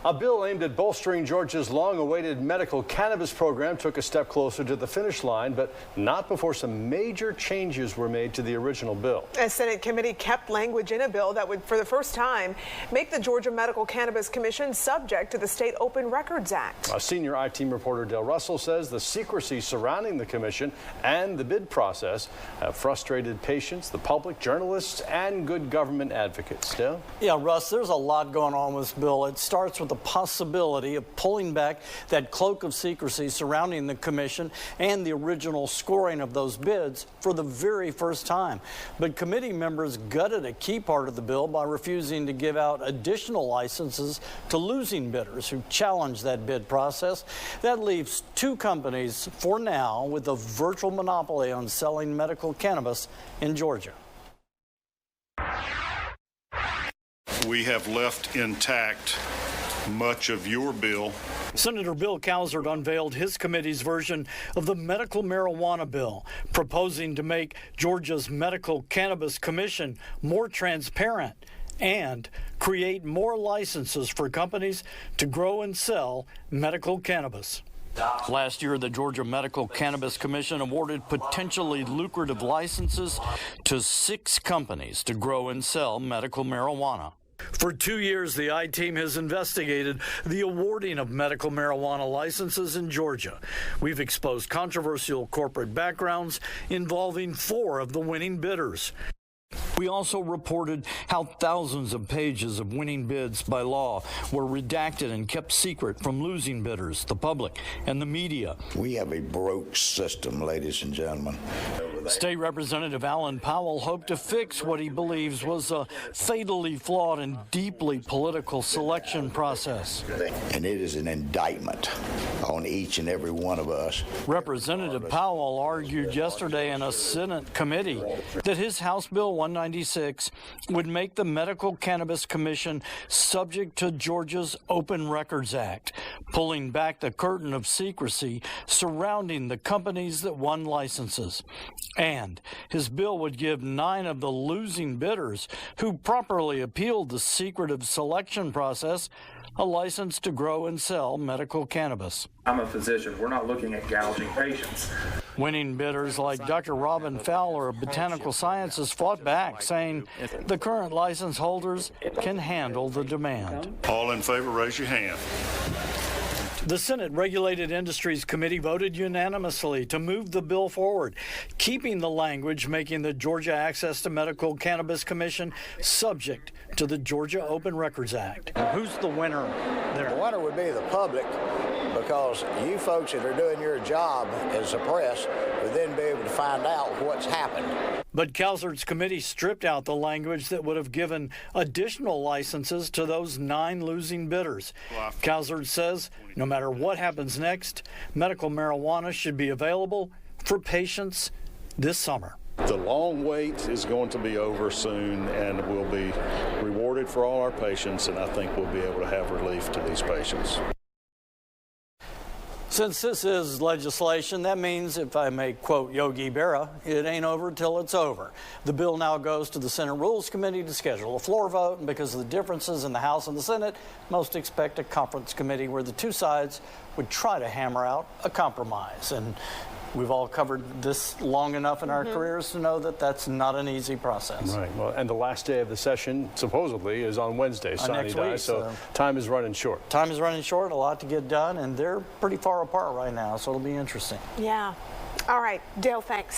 A bill aimed at bolstering Georgia's long-awaited medical cannabis program took a step closer to the finish line, but not before some major changes were made to the original bill. A Senate committee kept language in a bill that would, for the first time, make the Georgia Medical Cannabis Commission subject to the State Open Records Act. A senior I-Team reporter, Dale Russell, says the secrecy surrounding the commission and the bid process have frustrated patients, the public, journalists, and good government advocates. Dale? Yeah, Russ, there's a lot going on with this bill. It starts with the possibility of pulling back that cloak of secrecy surrounding the commission and the original scoring of those bids for the very first time. But committee members gutted a key part of the bill by refusing to give out additional licenses to losing bidders who challenged that bid process. That leaves two companies, for now, with a virtual monopoly on selling medical cannabis in Georgia. We have left intact much of your bill. Senator Bill Cowsert unveiled his committee's version of the medical marijuana bill, proposing to make Georgia's Medical Cannabis Commission more transparent and create more licenses for companies to grow and sell medical cannabis. Last year, the Georgia Medical Cannabis Commission awarded potentially lucrative licenses to 6 companies to grow and sell medical marijuana. For 2 years, the I-Team has investigated the awarding of medical marijuana licenses in Georgia. We've exposed controversial corporate backgrounds involving 4 of the winning bidders. We also reported how thousands of pages of winning bids by law were redacted and kept secret from losing bidders, the public, and the media. We have a broke system, ladies and gentlemen. State Representative Alan Powell hoped to fix what he believes was a fatally flawed and deeply political selection process. And it is an indictment on each and every one of us. Representative Powell argued yesterday in a Senate committee that his House Bill 196 would make the Medical Cannabis Commission subject to Georgia's Open Records Act, pulling back the curtain of secrecy surrounding the companies that won licenses. And his bill would give 9 of the losing bidders who properly appealed the secretive selection process a license to grow and sell medical cannabis. I'm a physician. We're not looking at gouging patients. Winning bidders like Dr. Robin Fowler of Botanical Sciences fought back, saying the current license holders can handle the demand. All in favor, raise your hand. The Senate Regulated Industries Committee voted unanimously to move the bill forward, keeping the language making the Georgia Access to Medical Cannabis Commission subject to the Georgia Open Records Act. Who's the winner there? The winner would be the public, because you folks that are doing your job as the press would then be able to find out what's happened. But Cowsert's committee stripped out the language that would have given additional licenses to those 9 losing bidders. Cowsert says no matter what happens next, medical marijuana should be available for patients this summer. The long wait is going to be over soon, and we'll be rewarded for all our patients, and I think we'll be able to have relief to these patients. Since this is legislation, that means, if I may quote Yogi Berra, it ain't over till it's over. The bill now goes to the Senate Rules Committee to schedule a floor vote, and because of the differences in the House and the Senate, most expect a conference committee where the two sides would try to hammer out a compromise. And we've all covered this long enough in our careers to know that that's not an easy process. Right. Well, and the last day of the session, supposedly, is on Wednesday, next week, so time is running short. Time is running short, a lot to get done, and they're pretty far apart right now, so it'll be interesting. Yeah. All right, Dale, thanks.